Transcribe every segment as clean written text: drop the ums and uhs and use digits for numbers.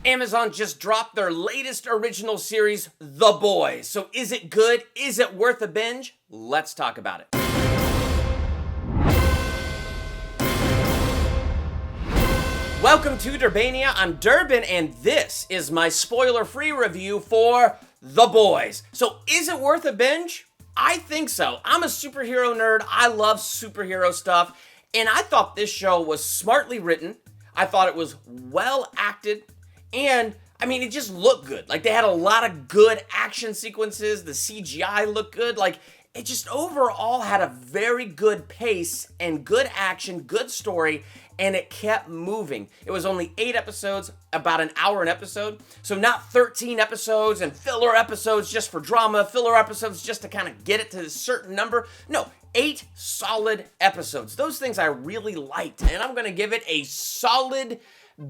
Amazon just dropped their latest original series, The Boys. So is it good? Is it worth a binge? Let's talk about it. Welcome to Durbania. I'm Durbin, and this is my spoiler-free review for The Boys. So is it worth a binge? I think so. I'm a superhero nerd. I love superhero stuff, and I thought this show was smartly written. I thought it was well acted. And, I mean, it just looked good. Like, they had a lot of good action sequences. The CGI looked good. Like, it just overall had a very good pace and good action, good story, and it kept moving. It was only 8 episodes, about an hour an episode. So not 13 episodes and filler episodes just for drama, filler episodes just to kind of get it to a certain number. No, 8 solid episodes. Those things I really liked, and I'm going to give it a solid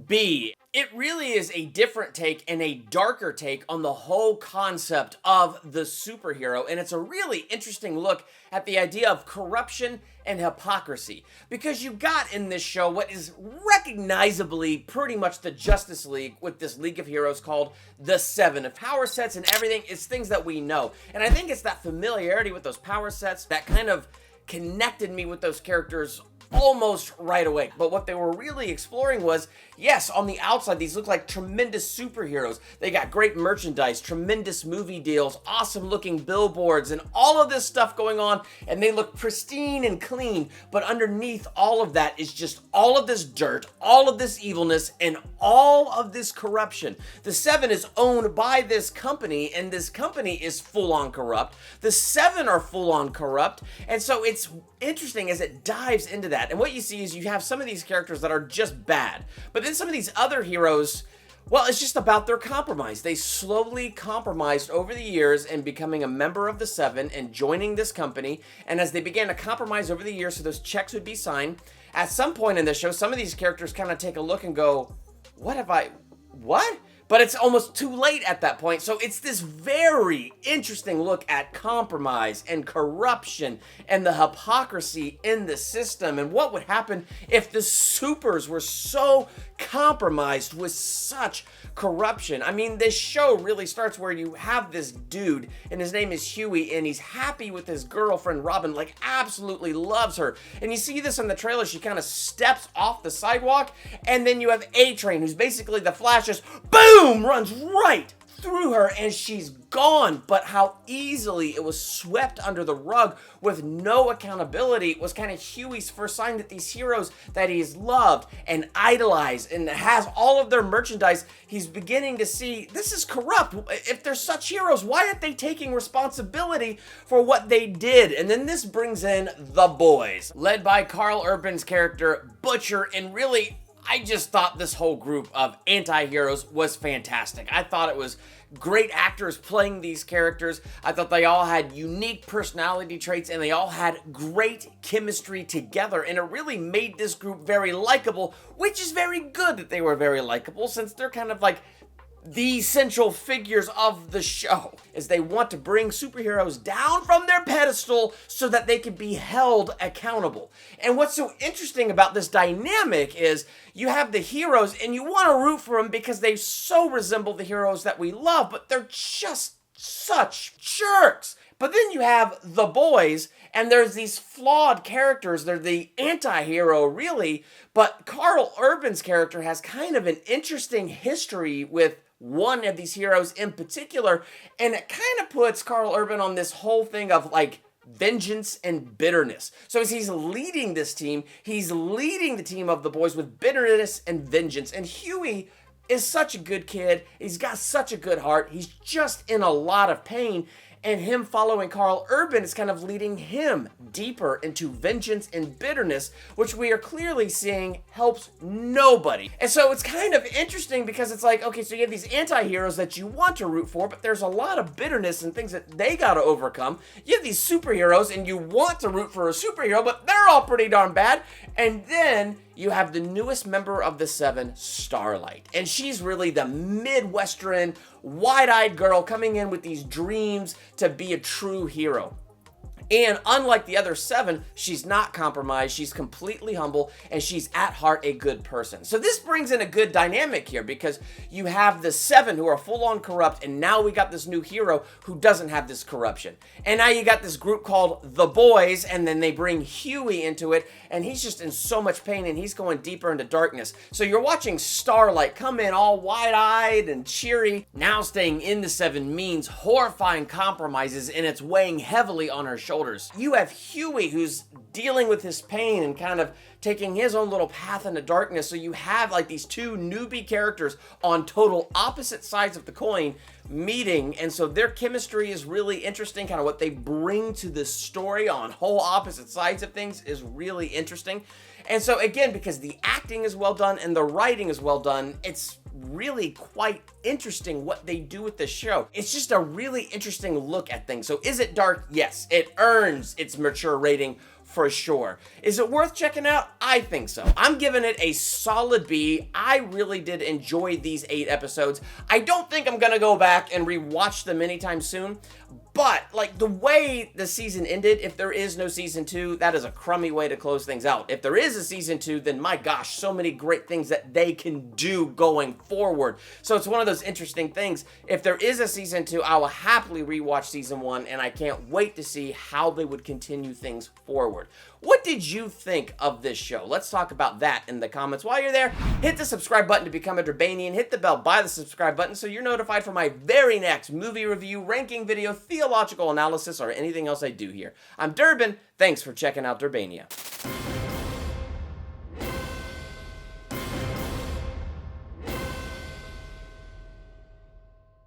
B. It really is a different take and a darker take on the whole concept of the superhero, and it's a really interesting look at the idea of corruption and hypocrisy, because you got in this show what is recognizably pretty much the Justice League with this League of Heroes called the Seven. The power sets and everything is things that we know, and I think it's that familiarity with those power sets that kind of connected me with those characters almost right away. But what they were really exploring was, yes, on the outside, these look like tremendous superheroes. They got great merchandise, tremendous movie deals, awesome looking billboards, and all of this stuff going on, and they look pristine and clean. But underneath all of that is just all of this dirt, all of this evilness, and all of this corruption. The Seven is owned by this company, and this company is full-on corrupt. The Seven are full-on corrupt, and so it's interesting as it dives into that. And what you see is you have some of these characters that are just bad, but then some of these other heroes, well, it's just about their compromise. They slowly compromised over the years and becoming a member of the Seven and joining this company. And as they began to compromise over the years so those checks would be signed, at some point in the show, some of these characters kind of take a look and go, what? But it's almost too late at that point. So it's this very interesting look at compromise and corruption and the hypocrisy in the system and what would happen if the supers were so compromised with such corruption. I mean, this show really starts where you have this dude, and his name is Huey, and he's happy with his girlfriend Robin, like absolutely loves her. And you see this in the trailer, she kind of steps off the sidewalk, and then you have A-Train, who's basically the Flash, just boom, runs right through her, and she's gone. But how easily it was swept under the rug with no accountability was kind of Huey's first sign that these heroes that he's loved and idolized and has all of their merchandise, he's beginning to see this is corrupt. If they're such heroes, why aren't they taking responsibility for what they did? And then this brings in The Boys, led by Karl Urban's character Butcher, and really, I just thought this whole group of anti-heroes was fantastic. I thought it was great actors playing these characters. I thought they all had unique personality traits and they all had great chemistry together, and it really made this group very likable, which is very good that they were very likable since they're kind of like the central figures of the show, is they want to bring superheroes down from their pedestal so that they can be held accountable. And what's so interesting about this dynamic is you have the heroes and you want to root for them because they so resemble the heroes that we love, but they're just such jerks. But then you have The Boys, and there's these flawed characters. They're the anti-hero, really, but Karl Urban's character has kind of an interesting history with one of these heroes in particular, and it kind of puts Karl Urban on this whole thing of like vengeance and bitterness. So as he's leading this team, he's leading the team of The Boys with bitterness and vengeance. And Huey is such a good kid. He's got such a good heart. He's just in a lot of pain. And him following Karl Urban is kind of leading him deeper into vengeance and bitterness, which we are clearly seeing helps nobody. And so it's kind of interesting because it's like, okay, so you have these anti-heroes that you want to root for, but there's a lot of bitterness and things that they got to overcome. You have these superheroes and you want to root for a superhero, but they're all pretty darn bad. And then you have the newest member of the Seven, Starlight. And she's really the Midwestern, wide-eyed girl coming in with these dreams to be a true hero. And unlike the other 7, she's not compromised, she's completely humble, and she's at heart a good person. So this brings in a good dynamic here, because you have the 7 who are full-on corrupt, and now we got this new hero who doesn't have this corruption. And now you got this group called the Boys, and then they bring Huey into it, and he's just in so much pain, and he's going deeper into darkness. So you're watching Starlight come in all wide-eyed and cheery. Now staying in the 7 means horrifying compromises, and it's weighing heavily on her shoulders. You have Huey, who's dealing with his pain and kind of taking his own little path into darkness. So you have like these 2 newbie characters on total opposite sides of the coin meeting, and so their chemistry is really interesting. Kind of what they bring to this story on whole opposite sides of things is really interesting. And so again, because the acting is well done and the writing is well done, it's really quite interesting what they do with this show. It's just a really interesting look at things. So is it dark? Yes, it earns its mature rating for sure. Is it worth checking out? I think so. I'm giving it a solid B. I really did enjoy these 8 episodes. I don't think I'm gonna go back and rewatch them anytime soon, but like the way the season ended, if there is no season 2, that is a crummy way to close things out. If there is a season 2, then my gosh, so many great things that they can do going forward. So it's one of those interesting things. If there is a season 2, I will happily rewatch season 1, and I can't wait to see how they would continue things forward. What did you think of this show? Let's talk about that in the comments. While you're there, hit the subscribe button to become a Durbanian. Hit the bell by the subscribe button so you're notified for my very next movie review, ranking video, theological analysis, or anything else I do here. I'm Durbin. Thanks for checking out Durbania.